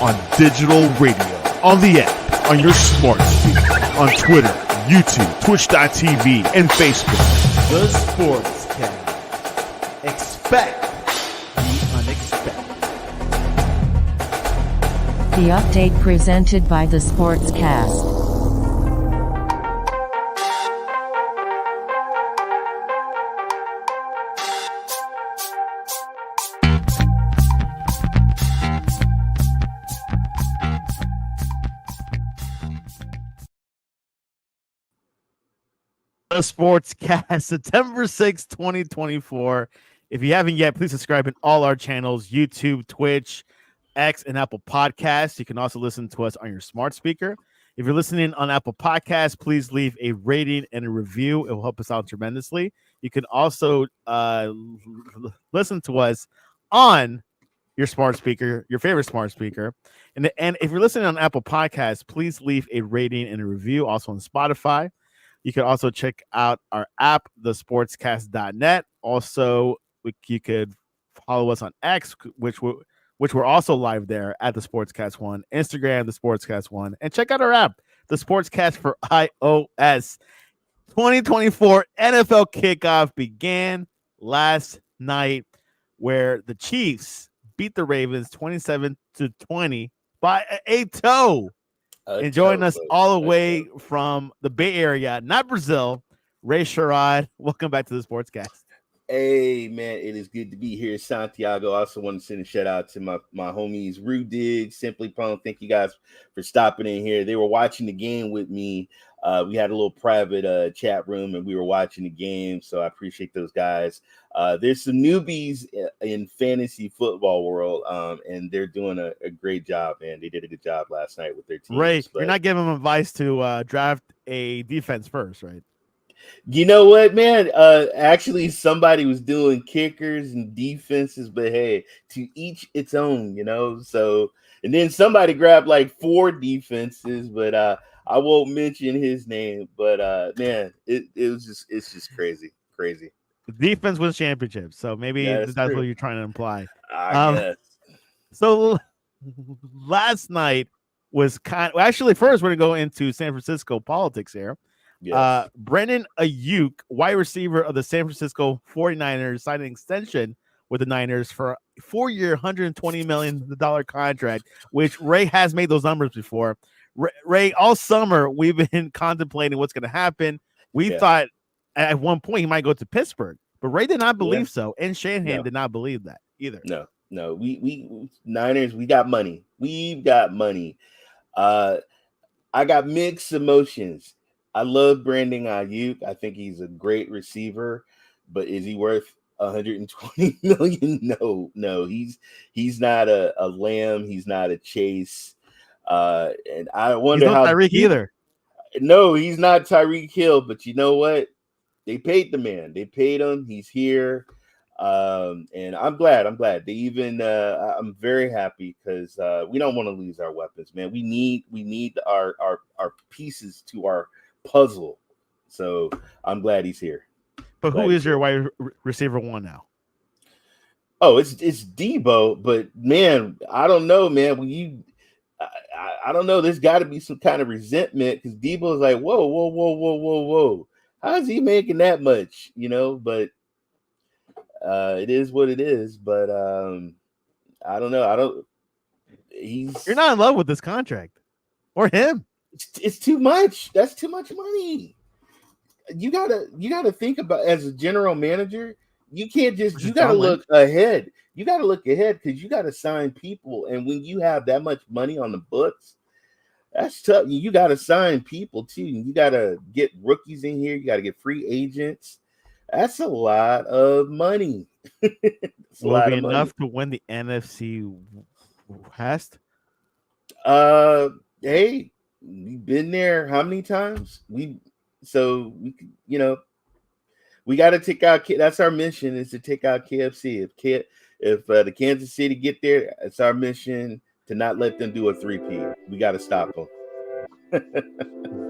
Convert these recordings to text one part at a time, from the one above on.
on digital radio, on the app, on your smart speaker, on Twitter, YouTube, Twitch.tv, and Facebook. The Sports Cast. Expect the unexpected. The update presented by the Sports Cast. The Sportscast, September 6th, 2024. If you haven't yet, please subscribe in all our channels, YouTube, Twitch, X, and Apple Podcasts. You can also listen to us on your smart speaker. If you're listening on Apple Podcasts, please leave a rating and a review. It will help us out tremendously. You can also listen to us on your smart speaker, your favorite smart speaker. And if you're listening on Apple Podcasts, please leave a rating and a review. Also on Spotify. You can also check out our app, thesportscast.net. Also, you could follow us on X, which we're also live there at the Sportscast One, Instagram, the Sportscast One, and check out our app, the Sportscast for iOS. 2024 NFL kickoff began last night, where the Chiefs beat the Ravens 27-20 by a toe. And joining us all the way from the Bay Area, not Brazil, Ray Sherrod. Welcome back to the Sportscast. Hey, man, it is good to be here, Santiago. I also want to send a shout out to my homies, Rue Diggs, Simply Punk. Thank you guys for stopping in here. They were watching the game with me. We had a little private chat room, and we were watching the game, so I appreciate those guys. There's some newbies in fantasy football world, and they're doing a great job, man. They did a good job last night with their team. Ray, you're not giving them advice to draft a defense first, right? You know what, man? Actually, somebody was doing kickers and defenses, but hey, to each its own, you know? So, and then somebody grabbed like 4 defenses, but I won't mention his name, but man, it's just crazy. The defense wins championships, so maybe that's true. What you're trying to imply. Yes. So last night was actually first we're gonna go into San Francisco politics here. Yes. Brandon Ayuk, wide receiver of the San Francisco 49ers, signed an extension with the Niners for a 4-year, $120 million contract, which Ray has made those numbers before. Ray, all summer we've been contemplating what's going to happen. We thought at one point he might go to Pittsburgh, but Ray did not believe so, and Shanahan did not believe that either. No, we Niners, we got money. We've got money. I got mixed emotions. I love Brandon Ayuk. I think he's a great receiver, but is he worth $120 million? No, he's not a Lamb. He's not a Chase. And I wonder he's not how Tyreek either. No, he's not Tyreek Hill, but you know what? They paid the man. They paid him. He's here. And I'm glad. They even I'm very happy because we don't want to lose our weapons, man. We need our pieces to our puzzle. So I'm glad he's here. But who is your wide receiver one now? Oh, it's Debo, but man, I don't know, man. When I don't know, there's got to be some kind of resentment because Debo's like, whoa. How is he making that much? You know, but it is what it is. But I don't know. You're not in love with this contract or him. It's too much. That's too much money. You gotta think about, as a general manager, you can't just, you gotta look ahead. You gotta look ahead because you gotta sign people. And when you have that much money on the books, that's tough. You gotta sign people too. You gotta get rookies in here. You gotta get free agents. That's a lot of money. Will it be enough to win the NFC West? Hey, we've been there how many times? We got to take out. That's our mission, is to take out KFC. If the Kansas City get there, it's our mission to not let them do a 3-peat. We got to stop them.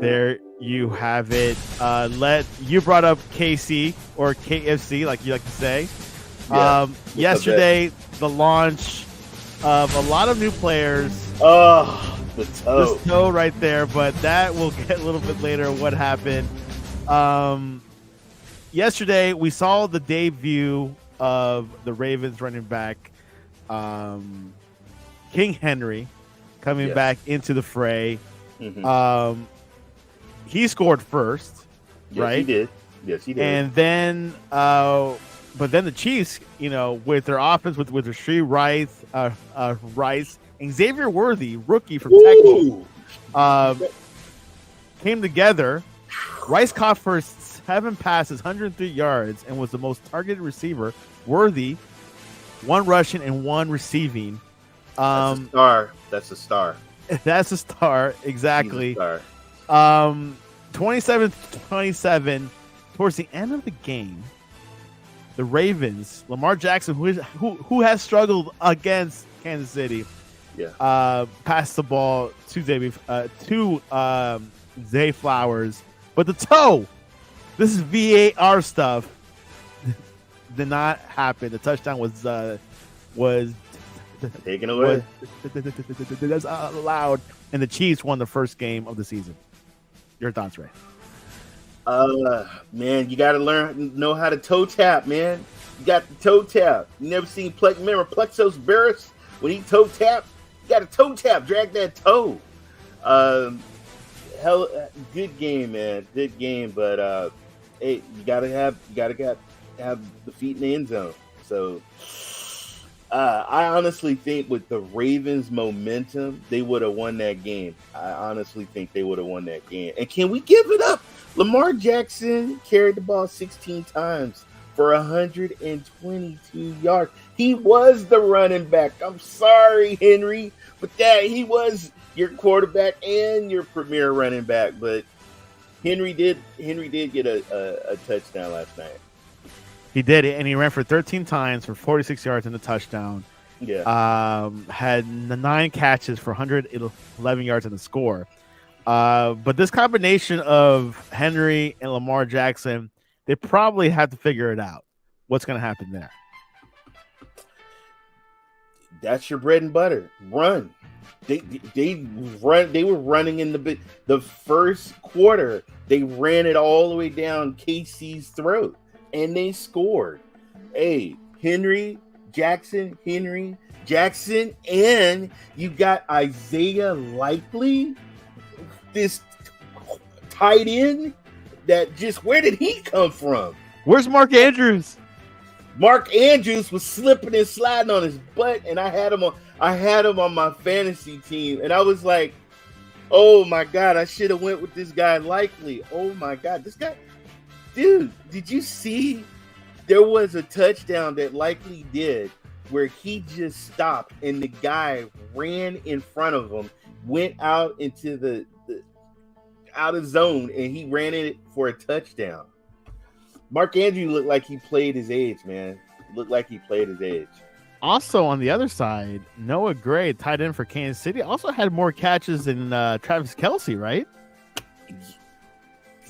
There you have it. You brought up KC or KFC, like you like to say. Yeah, yesterday, the launch of a lot of new players Oh, the toe. This toe right there, but that we'll get a little bit later what happened. Yesterday, we saw the debut of the Ravens running back, King Henry, coming back into the fray. Mm-hmm. He scored first, Yes, right? he did. Yes, he did. And then, but then the Chiefs, with their offense, with Rasheed Rice, and Xavier Worthy, rookie from Texas, came together. Rice caught for 7 passes, 103 yards, and was the most targeted receiver. Worthy, 1 rushing and 1 receiving. That's a star. That's a star. That's a star, exactly. He's a star. 27-27. Towards the end of the game, the Ravens, Lamar Jackson, who has struggled against Kansas City, passed the ball to Zay Flowers, but the toe. This is VAR stuff. Did not happen. The touchdown was taken away. That's allowed, and the Chiefs won the first game of the season. Your thoughts, Ray? Man, you got to know how to toe tap, man. You got the toe tap. You never seen remember Plexos Barris when he toe tap? You got to toe tap, drag that toe. Good game, man. Good game, but hey, you gotta have the feet in the end zone. So I honestly think with the Ravens' momentum, they would have won that game. I honestly think they would have won that game. And can we give it up? Lamar Jackson carried the ball 16 times for 122 yards. He was the running back. I'm sorry, Henry, but he was your quarterback and your premier running back. But Henry did get a touchdown last night. He did, and he ran for 13 times for 46 yards and a touchdown. Yeah. Had 9 catches for 111 yards and a score. But this combination of Henry and Lamar Jackson, they probably have to figure it out. What's going to happen there? That's your bread and butter. Run. They were running in the first quarter. They ran it all the way down KC's throat, and they scored. Hey, Henry Jackson, and you got Isaiah Likely, this tight end that just, where did he come from? Where's Mark Andrews? Mark Andrews was slipping and sliding on his butt, and I had him on my fantasy team, and I was like, oh my God, I should have went with this guy Likely. Oh my God, this guy, dude, did you see there was a touchdown that Likely did where he just stopped and the guy ran in front of him, went out into the out of zone, and he ran it for a touchdown. Mark Andrews looked like he played his age, man. Looked like he played his age. Also, on the other side, Noah Gray, tight end for Kansas City, also had more catches than Travis Kelce, right?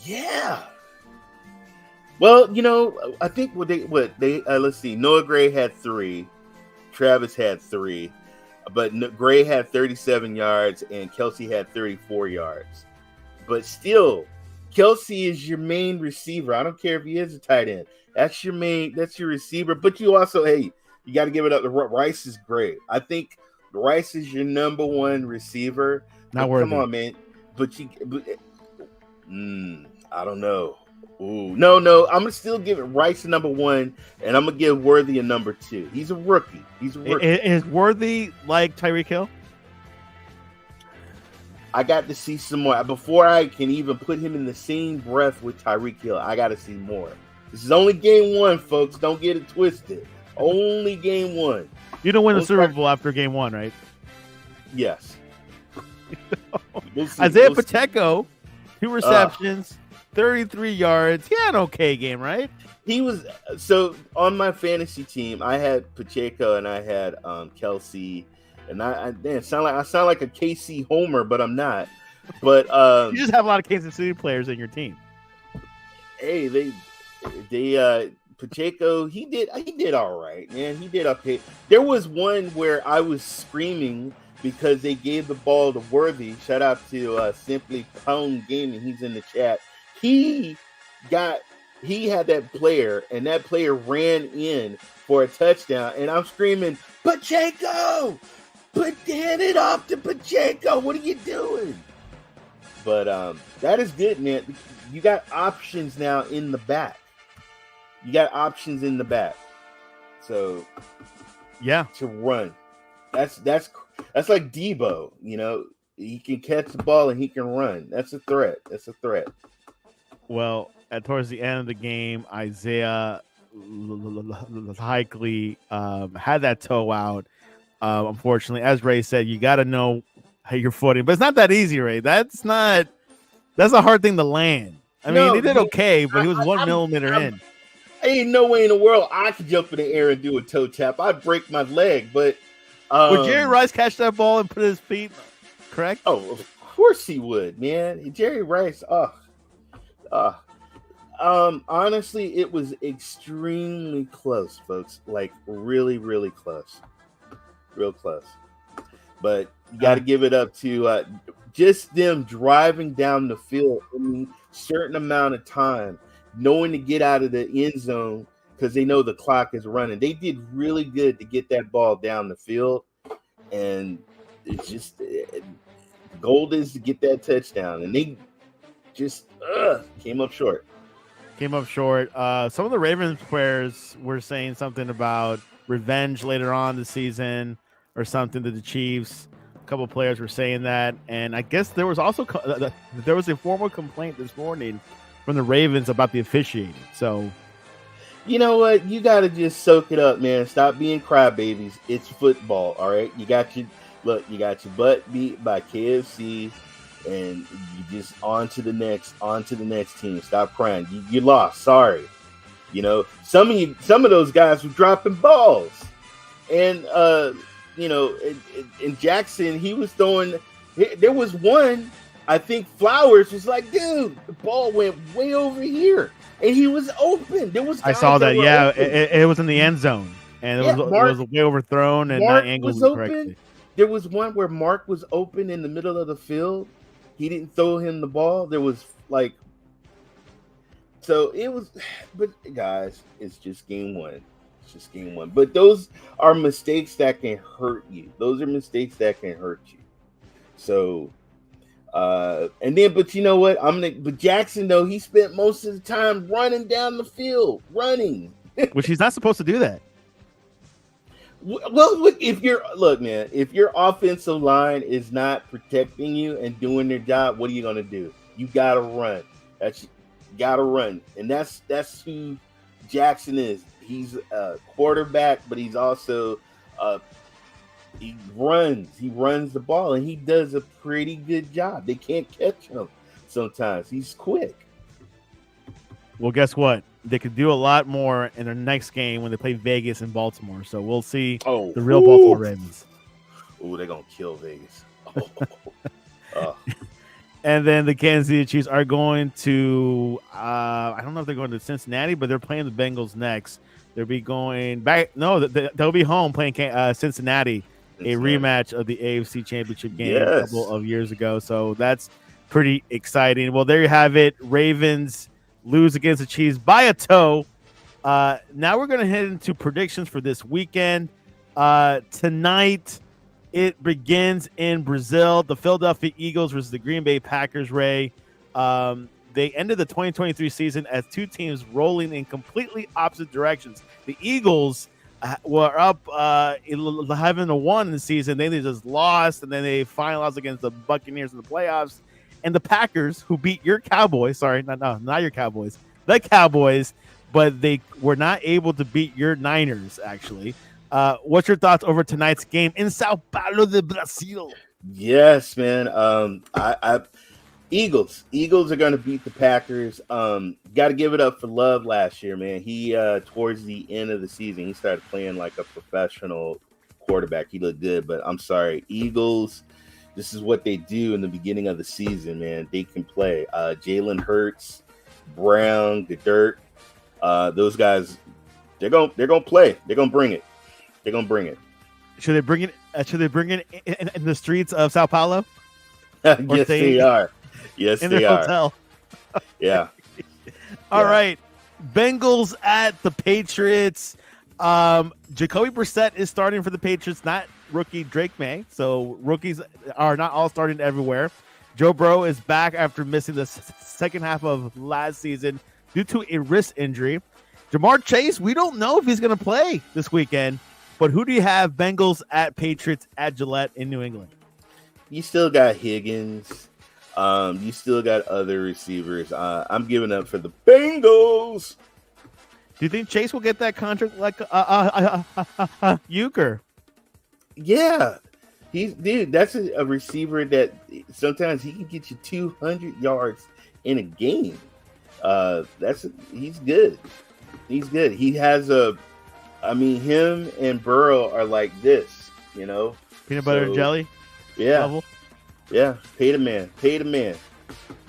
Yeah. Well, I think let's see. Noah Gray had 3, Travis had 3, but Gray had 37 yards and Kelce had 34 yards. But still, Kelce is your main receiver. I don't care if he is a tight end. That's your receiver. But you also, you got to give it up. Rice is great. I think Rice is your number 1 receiver. Not worth it. Come on, man. I don't know. Ooh, no. I'm gonna still give it Rice a number 1, and I'm gonna give Worthy a number 2. He's a rookie. Is Worthy like Tyreek Hill? I got to see some more before I can even put him in the same breath with Tyreek Hill. I got to see more. This is only game 1, folks. Don't get it twisted. Only game 1. You don't win the Super Bowl after game 1, right? Yes. Isaiah Pacheco, 2 receptions, 33 yards. He had an okay game, right? He was so on my fantasy team. I had Pacheco and I had Kelce, and I sound like a KC homer, but I'm not. But you just have a lot of Kansas City players in your team. Hey, they Pacheco, he did all right, man. He did okay. There was one where I was screaming because they gave the ball to Worthy. Shout out to Simply Pound Gaming. He's in the chat. He had that player, and that player ran in for a touchdown, and I'm screaming, Pacheco! Hand it off to Pacheco! What are you doing? But that is good, man. You got options now in the back. So yeah, to run. That's like Debo, you know. He can catch the ball and he can run. That's a threat. Well, towards the end of the game, Isaiah likely had that toe out. Unfortunately, as Ray said, you got to know how you're footing, but it's not that easy, Ray. That's a hard thing to land. I mean, he did okay, but he was 1 millimeter in. Ain't no way in the world I could jump in the air and do a toe tap. I'd break my leg, but would Jerry Rice catch that ball and put his feet correct? Oh, of course he would, man. Jerry Rice. Honestly, it was extremely close, folks. Like really, really close. Real close. But you got to give it up to just them driving down the field in a certain amount of time, knowing to get out of the end zone because they know the clock is running. They did really good to get that ball down the field, and it's just the goal is to get that touchdown, and they just came up short. Some of the Ravens players were saying something about revenge later on the season or something to the Chiefs. A couple of players were saying that, and I guess there was also a formal complaint this morning from the Ravens about the officiating. So, you know what? You got to just soak it up, man. Stop being crybabies. It's football, all right? You got your butt beat by KFC, and you just on to the next team. Stop crying. You lost. Sorry. You know, some of those guys were dropping balls, and in Jackson, he was throwing. There was one. I think Flowers was like, dude, the ball went way over here, and he was open. I saw that. Yeah, it was in the end zone, and it was way overthrown and not angled correctly. There was one where Mark was open in the middle of the field. He didn't throw him the ball. There was so it was. But guys, it's just game one. But those are mistakes that can hurt you. So. And then, but you know what? But Jackson though, he spent most of the time running down the field, which he's not supposed to do that. Well, look, if your offensive line is not protecting you and doing their job, what are you gonna do? You gotta run. And that's who Jackson is. He's a quarterback, but he's also he runs the ball, and he does a pretty good job. They can't catch him sometimes. He's quick. Well, guess what? They could do a lot more in their next game when they play Vegas and Baltimore. So we'll see the real Baltimore Ravens. Oh, they're going to kill Vegas. And then the Kansas City Chiefs are going to, I don't know if they're going to Cincinnati, but they're playing the Bengals next. They'll be going back. No, they'll be home playing Cincinnati. A rematch of the AFC Championship game a couple of years ago. So that's pretty exciting. Well, there you have it. Ravens lose against the Chiefs by a toe. Now we're going to head into predictions for this weekend. Tonight, it begins in Brazil. The Philadelphia Eagles versus the Green Bay Packers, Ray. They ended the 2023 season as two teams rolling in completely opposite directions. The Eagles were up 11-1 in the season. Then they just lost, and then they finalized against the Buccaneers in the playoffs. And the Packers, who beat your Cowboys, sorry, not your Cowboys, the Cowboys, but they were not able to beat your Niners, actually. What's your thoughts over tonight's game in Sao Paulo de Brazil? Yes, man. Eagles are going to beat the Packers. Got to give it up for Love last year, man. He towards the end of the season, he started playing like a professional quarterback. He looked good, but I'm sorry, Eagles. This is what they do in the beginning of the season, man. They can play. Jalen Hurts, Brown, Dirk, those guys. They're gonna play. They're gonna bring it. Should they bring it? Should they bring it in the streets of Sao Paulo? Yes, they are. Yes, in they their are. hotel. Yeah. All Yeah. right. Bengals at the Patriots. Jacoby Brissett is starting for the Patriots, not rookie Drake May. So rookies are not all starting everywhere. Joe Burrow is back after missing the second half of last season due to a wrist injury. Jamar Chase, we don't know if he's going to play this weekend, but who do you have? Bengals at Patriots at Gillette in New England. You still got Higgins. You still got other receivers. I'm giving up for the Bengals. Do you think Chase will get that contract like Euchre? Yeah. That's a receiver that sometimes he can get you 200 yards in a game. He's good. He's good. He has him and Burrow are like this, Peanut butter and jelly? Yeah. Level? Yeah. Pay the man. Pay the man.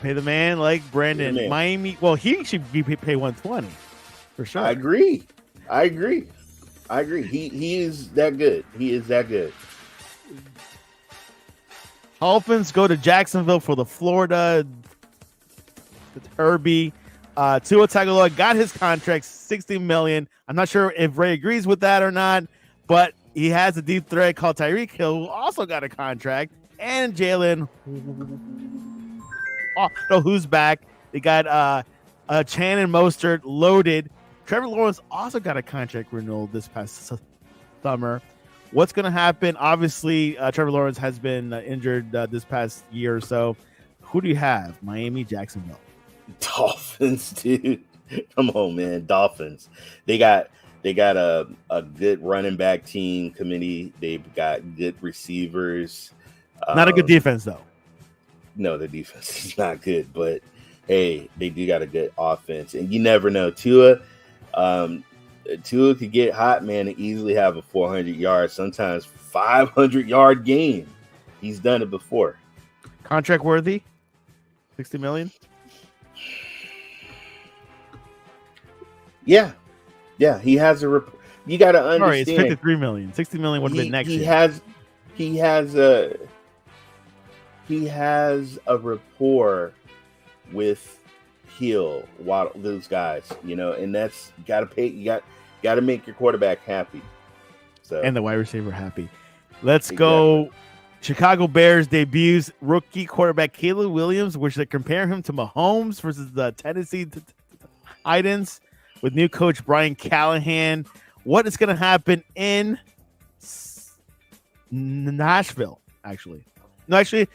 Pay the man like Brandon. Man. Miami. Well, he should be paid 120 for sure. I agree. He is that good. He is that good. Dolphins go to Jacksonville for the Florida Derby. Tua Tagovailoa got his contract, $60 million. I'm not sure if Ray agrees with that or not, but he has a deep threat called Tyreek Hill, who also got a contract, and Jalen. Who's back? They got Chan and Mostert loaded. Trevor Lawrence also got a contract renewal this past summer. What's going to happen? Obviously, Trevor Lawrence has been injured this past year or so. Who do you have? Miami, Jacksonville. Dolphins, dude. Come on, man. Dolphins. They got a good running back team committee. They've got good receivers. Not a good defense, though. No, the defense is not good, but hey, they do got a good offense. And you never know. Tua could get hot, man, and easily have a 400 yard, sometimes 500 yard game. He's done it before. Contract worthy? $60 million? Yeah. He has you got to understand. Sorry, it's $53 million. $60 million would have been next year. He has a rapport with Hill, Waddle, those guys, and that's got to pay. You got to make your quarterback happy. So And the wide receiver happy. Let's go. Chicago Bears debuts rookie quarterback Caleb Williams, which they compare him to Mahomes versus the Tennessee Titans with new coach Brian Callahan. What is going to happen in Nashville?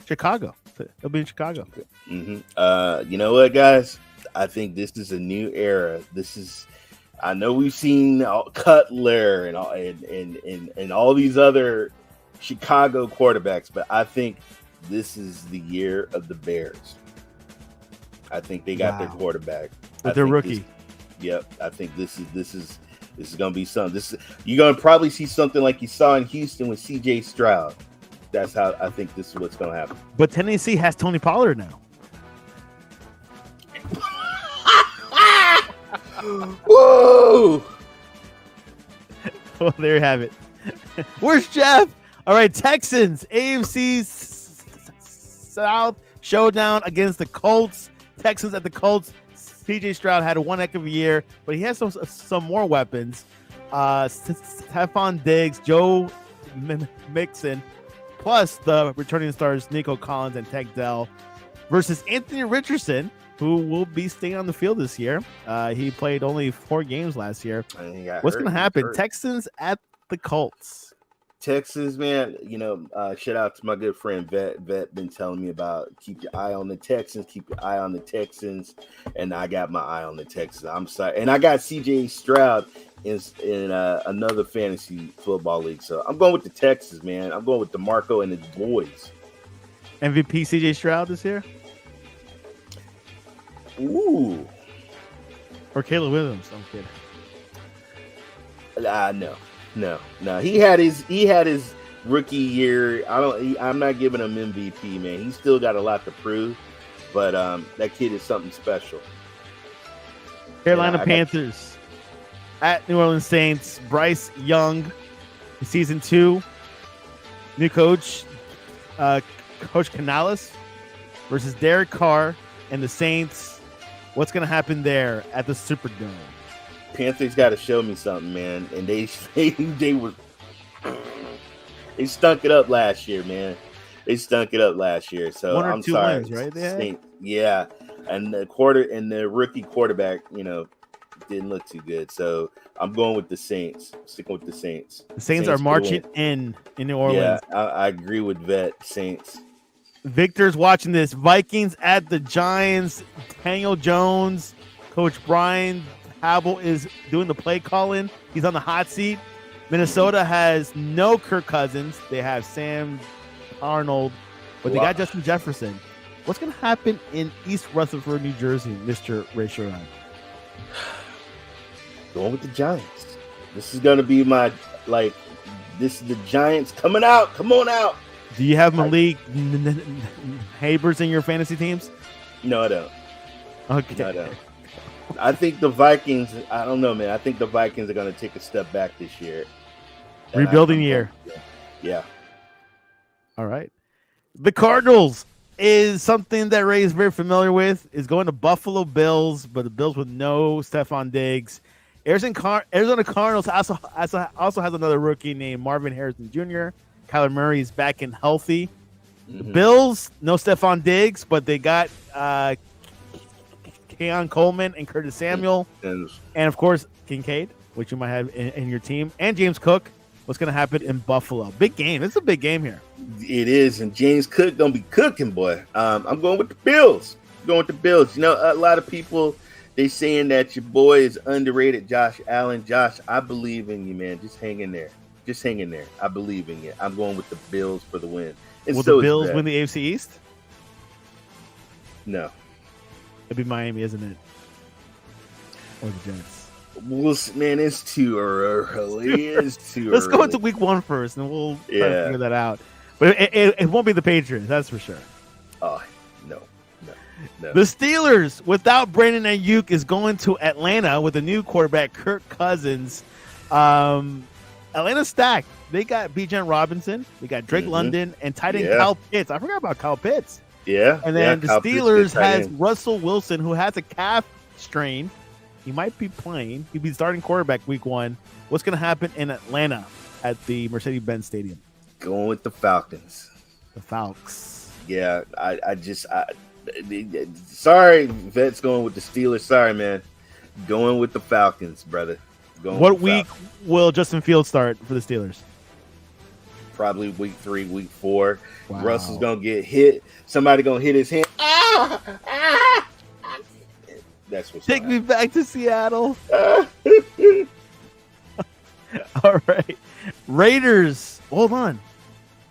Chicago. It'll be in Chicago. Mm-hmm. You know what, guys? I think this is a new era. I know we've seen Cutler and all these other Chicago quarterbacks, but I think this is the year of the Bears. I think they got their quarterback. With their rookie. I think this is going to be something. You're going to probably see something like you saw in Houston with C.J. Stroud. That's how I think this is what's going to happen. But Tennessee has Tony Pollard now. Whoa! Well, there you have it. Where's Jeff? All right, Texans, AFC South showdown against the Colts. Texans at the Colts. CJ Stroud had one heck of a year, but he has some more weapons. Stephon Diggs, Joe Mixon, plus the returning stars Nico Collins and Tech Dell versus Anthony Richardson, who will be staying on the field this year. He played only 4 games last year. What's going to happen? Texans at the Colts. Texans, man, shout out to my good friend Vet. Vet been telling me about keep your eye on the Texans, and I got my eye on the Texans. I'm sorry, and I got CJ Stroud in another fantasy football league, so I'm going with the Texans, man. I'm going with DeMarco and his boys. MVP CJ Stroud this year? Ooh, or Caleb Williams? I'm kidding. No. He had his rookie year. I'm not giving him MVP, man. He's still got a lot to prove, but that kid is something special. Carolina Panthers at New Orleans Saints. Bryce Young, season 2. New coach, Coach Canales versus Derek Carr and the Saints. What's going to happen there at the Superdome? Panthers got to show me something, man. And they stunk it up last year, man. They stunk it up last year. So One or I'm two sorry. wins, right? Saints, yeah. And the rookie quarterback, didn't look too good. So I'm going with the Saints. Sticking with the Saints. The Saints are marching in New Orleans. Yeah, I agree with Vet. Saints. Victor's watching this. Vikings at the Giants. Daniel Jones, Coach Brian Habel is doing the play calling. He's on the hot seat. Minnesota has no Kirk Cousins. They have Sam Arnold, but they got Justin Jefferson. What's going to happen in East Rutherford, New Jersey, Mr. Ray Sherrod? Going with the Giants. This is going to be this is the Giants coming out. Come on out. Do you have Malik Habers in your fantasy teams? No, I don't. Okay. No, I don't. I think the Vikings, I don't know, man. I think the Vikings are going to take a step back this year. Rebuilding year. Yeah. All right. The Cardinals is something that Ray is very familiar with, is going to Buffalo Bills, but the Bills with no Stephon Diggs. Arizona Cardinals also has another rookie named Marvin Harrison Jr. Kyler Murray is back and healthy. The Bills, no Stephon Diggs, but they got Keon Coleman and Curtis Samuel. And, of course, Kincaid, which you might have in your team, and James Cook. What's going to happen in Buffalo? Big game. This is a big game here. It is, and James Cook going to be cooking, boy. I'm going with the Bills. A lot of people, they saying that your boy is underrated, Josh Allen. Josh, I believe in you, man. Just hang in there. I believe in you. I'm going with the Bills for the win. Will the Bills win the AFC East? No. It'd be Miami, isn't it? Or the Jets. Man, it's too early. Let's go into week 1 first, and we'll try to figure that out. But it won't be the Patriots, that's for sure. Oh, no. The Steelers, without Brandon Ayuk, is going to Atlanta with a new quarterback, Kirk Cousins. Atlanta's stacked. They got Bijan Robinson, they got Drake London, and tight end Kyle Pitts. I forgot about Kyle Pitts. Yeah. And then the Steelers has Russell Wilson, who has a calf strain. He might be playing. He'll be starting quarterback week 1. What's going to happen in Atlanta at the Mercedes-Benz Stadium? Going with the Falcons. The Falcons. Yeah, sorry, Vet's going with the Steelers. Sorry, man. Going with the Falcons, brother. What week will Justin Fields start for the Steelers? Probably week 3, week 4. Wow. Russell's going to get hit. Somebody going to hit his hand. That's what's Take me back to Seattle. All right. Raiders. Hold on.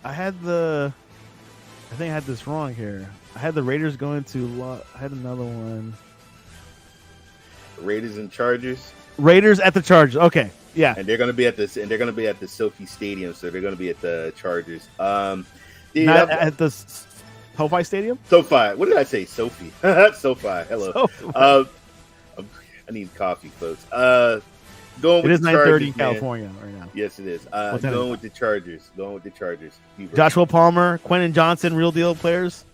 I think I had this wrong here. I had the Raiders going to I had another one. Raiders and Chargers. Raiders at the Chargers. Okay. Yeah. And they're going to be at the Sophie Stadium, so they're going to be at the Chargers. Not at the SoFi Stadium? SoFi. What did I say? Sophie. SoFi. Hello. SoFi. I need coffee, folks. Going with it is 9:30 in California right now. Yes, it is. Going with the Chargers. Joshua Palmer, Quentin Johnson, real deal players.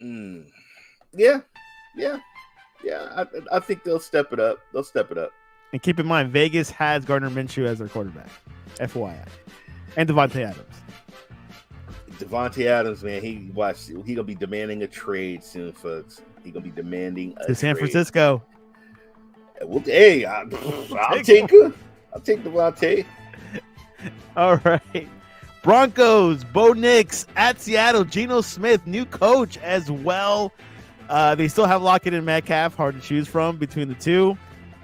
Yeah. I think they'll step it up. And keep in mind, Vegas has Gardner Minshew as their quarterback. FYI. And Devontae Adams. Devontae Adams, man, he gonna be demanding a trade soon, folks. He gonna be demanding a to San trade. Francisco. Well, hey, I'll take Devontae. All right. Broncos, Bo Nix at Seattle. Geno Smith, new coach as well. They still have Lockett and Metcalf, hard to choose from between the two.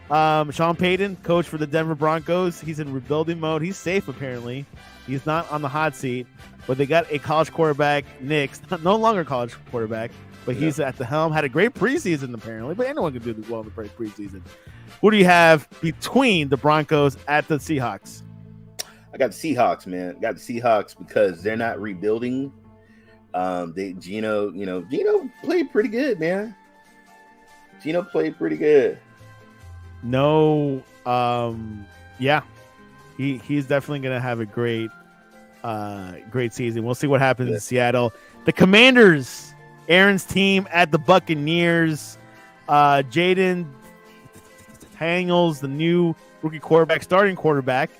Sean Payton, coach for the Denver Broncos. He's in rebuilding mode. He's safe, apparently. He's not on the hot seat. But they got a college quarterback, Nix, no longer college quarterback, but he's at the helm. Had a great preseason, apparently. But anyone can do this well in the preseason. Who do you have between the Broncos at the Seahawks? I got the Seahawks, man. I got the Seahawks because they're not rebuilding. Geno played pretty good, man. Geno played pretty good. No, yeah. He's definitely gonna have a great great season. We'll see what happens in Seattle. The Commanders, Aaron's team at the Buccaneers. Jaden Daniels, the new rookie quarterback, starting quarterback.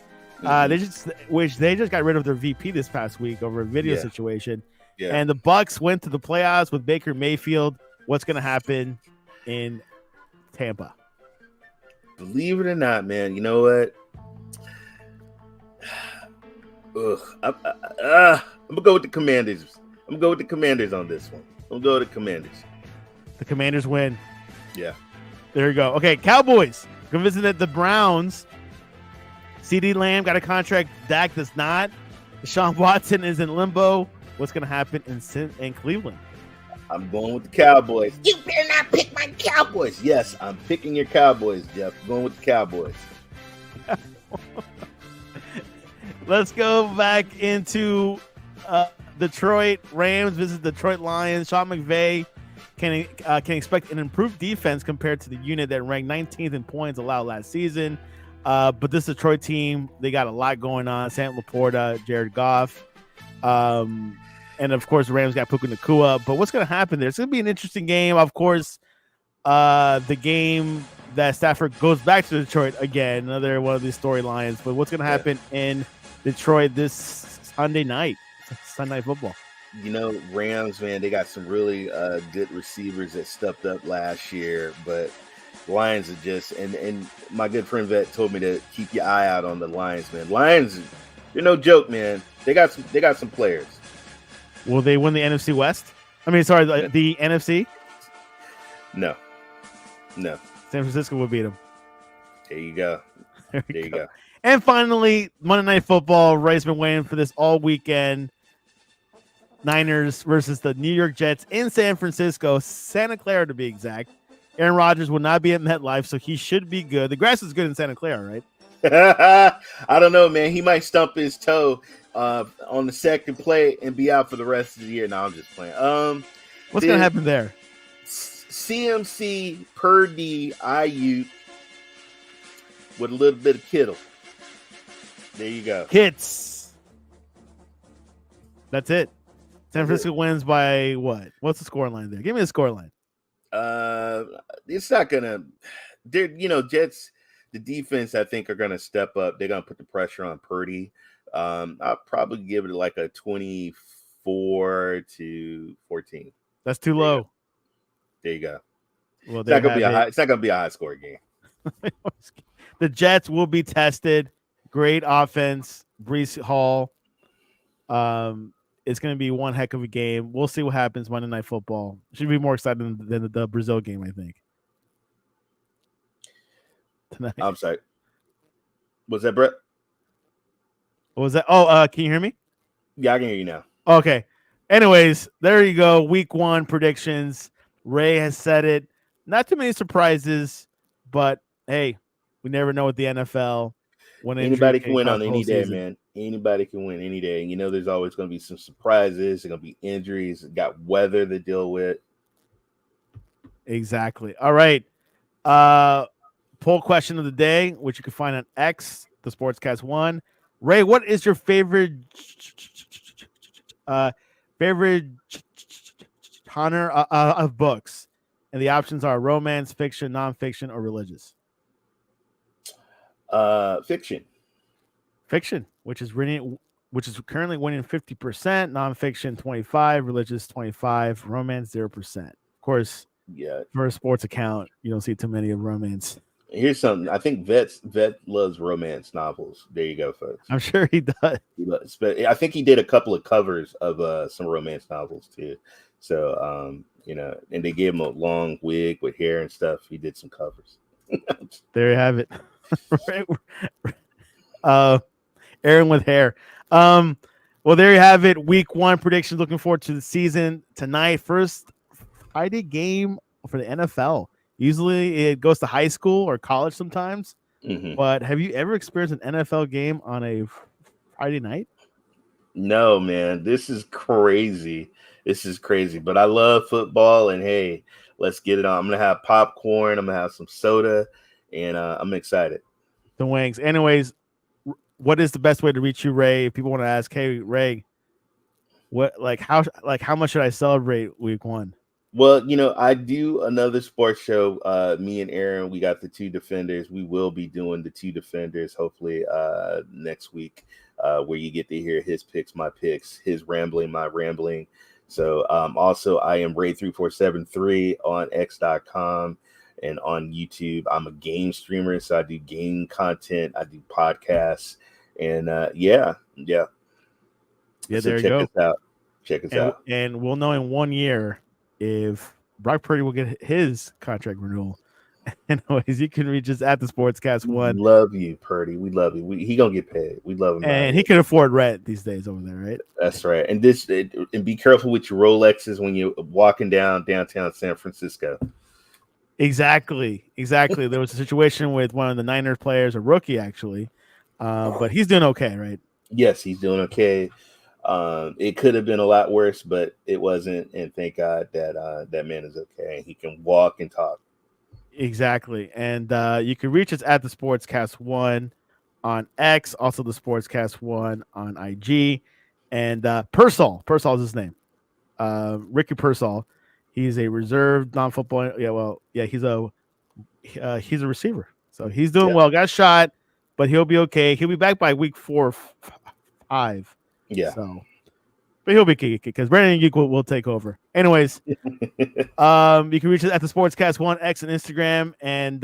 They just got rid of their VP this past week over a video situation. Yeah. And the Bucs went to the playoffs with Baker Mayfield. What's going to happen in Tampa? Believe it or not, man, you know what? I'm gonna go with the Commanders. I'm gonna go with the Commanders on this one. I'm gonna go with the Commanders. The Commanders win. Yeah. There you go. Okay, Cowboys. Gonna visit the Browns. CD Lamb got a contract. Dak does not. Deshaun Watson is in limbo. What's gonna happen in Cleveland? I'm going with the Cowboys. You better not pick my Cowboys. Yes, I'm picking your Cowboys, Jeff. I'm going with the Cowboys. Let's go back into Detroit. Rams visit Detroit Lions. Sean McVay can expect an improved defense compared to the unit that ranked 19th in points allowed last season. But this Detroit team, they got a lot going on. Sam Laporta, Jared Goff. And, of course, the Rams got Puka Nacua. But what's going to happen there? It's going to be an interesting game. Of course, the game that Stafford goes back to Detroit again, another one of these storylines. But what's going to happen in Detroit this Sunday night football? You know, Rams, man, they got some really good receivers that stepped up last year. But Lions are just – and my good friend Vet told me to keep your eye out on the Lions, man. Lions, they're no joke, man. They got some players. Will they win the NFC West? I mean, sorry, the NFC? No. San Francisco will beat them. There you go. There you go. And finally, Monday Night Football. Ray's been waiting for this all weekend. Niners versus the New York Jets in San Francisco, Santa Clara to be exact. Aaron Rodgers will not be at MetLife, so he should be good. The grass is good in Santa Clara, right? I don't know, man. He might stump his toe on the second play and be out for the rest of the year. No, I'm just playing. What's going to happen there? CMC, Purdy, Ayuk with a little bit of Kittle. There you go. Hits. That's it. San Francisco wins by what? What's the score line there? Give me the score line. It's not gonna. Jets. The defense, I think, are gonna step up. They're gonna put the pressure on Purdy. I'll probably give it like a 24-14. That's too low. There you go. Well, it's not gonna be a high score game. The Jets will be tested. Great offense. Breece Hall. It's going to be one heck of a game. We'll see what happens Monday Night Football. Should be more exciting than the Brazil game, I think. Tonight. I'm sorry. Was that Brett? What was that? Oh, can you hear me? Yeah, I can hear you now. Okay. Anyways, there you go. Week 1 predictions. Ray has said it. Not too many surprises, but hey, we never know with the NFL. When anybody can win on any day, man. Anybody can win any day. And there's always going to be some surprises. There's going to be injuries. Got weather to deal with. Exactly. All right. Poll question of the day, which you can find on X, the Sportscast 1. Ray, what is your favorite genre of books? And the options are romance, fiction, nonfiction, or religious. Fiction. Fiction, which is currently winning 50%, nonfiction 25%, religious 25%, romance 0%. Of course, yeah. For a sports account, you don't see too many of romance. Here's something. I think Vet loves romance novels. There you go, folks. I'm sure he does. But I think he did a couple of covers of some romance novels too. So and they gave him a long wig with hair and stuff. He did some covers. There you have it. Aaron with hair. Well, there you have it. Week 1 predictions. Looking forward to the season tonight. First Friday game for the NFL. Usually it goes to high school or college sometimes. Mm-hmm. But have you ever experienced an NFL game on a Friday night? No, man. This is crazy. But I love football, and hey, let's get it on. I'm gonna have popcorn. I'm gonna have some soda, and I'm excited. The wings. Anyways, what is the best way to reach you, Ray? If people want to ask, hey, Ray, how much should I celebrate week 1? Well, I do another sports show. Me and Aaron, we got the two defenders. We will be doing the two defenders hopefully next week, where you get to hear his picks, my picks, his rambling, my rambling. So also I am Ray3473 on X.com and on YouTube. I'm a game streamer, so I do game content, I do podcasts, and yeah. Yeah, So there you check go. us out. Check us out. And we'll know in 1 year if Brock Purdy will get his contract renewal. Anyways, you can reach us at the Sportscast We 1. love you, Purdy. We love you. He gonna get paid. We love him. And he can afford rent these days over there, right? That's right. And and be careful with your Rolexes when you're walking down downtown San Francisco. Exactly. There was a situation with one of the Niners players, a rookie actually, but he's doing okay, right? Yes, he's doing okay. It could have been a lot worse, but it wasn't. And thank God that that man is okay. He can walk and talk. Exactly. And you can reach us at the Sportscast 1 on X, also the Sportscast 1 on IG. And Pearsall is his name. Ricky Pearsall. He's a reserve non-football. He's a receiver. So he's doing well. Got shot, but he'll be okay. He'll be back by week 4 or 5. Yeah. So, but he'll be kicking because Brandon Geek will take over. Anyways, you can reach us at the Sportscast 1 X and Instagram, and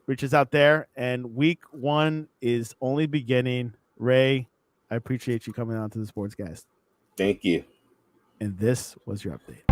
reach us out there. And week 1 is only beginning. Ray, I appreciate you coming on to the Sportscast. Thank you. And this was your update.